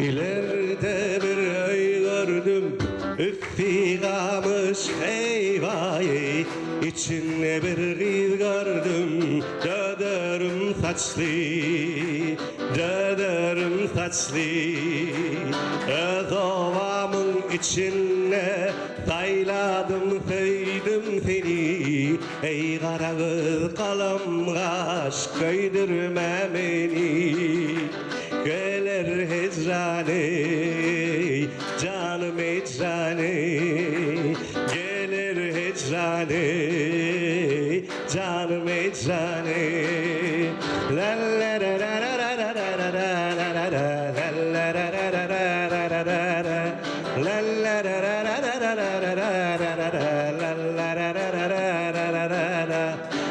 İleride bir ay gördüm, üffi kamış heyvayı. İçinde bir kız gördüm, dödörüm saçlı, dödörüm saçlı. Öz ovamın içine sayladım, sevdim seni. Ey kara kız kalım kaş, köydürme beni. Gelir hicrane, canım hicrane. Gelir hicrane, canım hicrane. La la la la la la la la la la la la.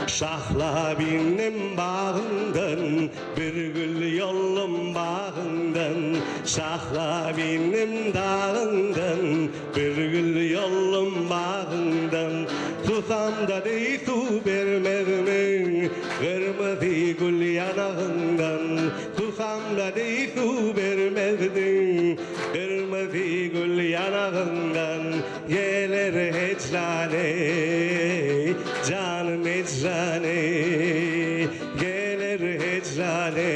Şahla benim bağımdan, bir gül yolum bağımdan. Şahla benim dağımdan, bir gül yolum bağımdan. Susam da dey su vermezmin, kırmızı gül yanağından. Susam da dey su vermezdin, kırmızı gül yanağından. Gelir hicrane, canım hicrane. Gelir hicrane,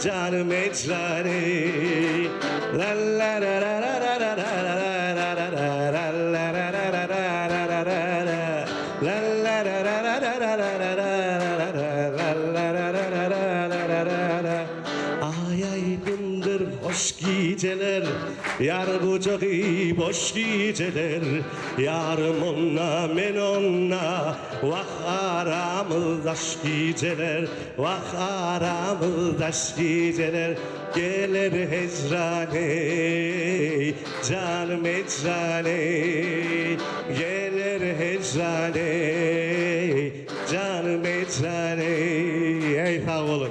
canım hicrane. La la la la la la la la la la la. Ay aydındır hoş geceler, yar kucağı boş geceler. Yarım onna men onna, vah aramız aşk geceler. Vah aramız aşk geceler. Gelir hicrane, canım hicrane. Gelir hicrane, canım hicrane. Ey sağ olun.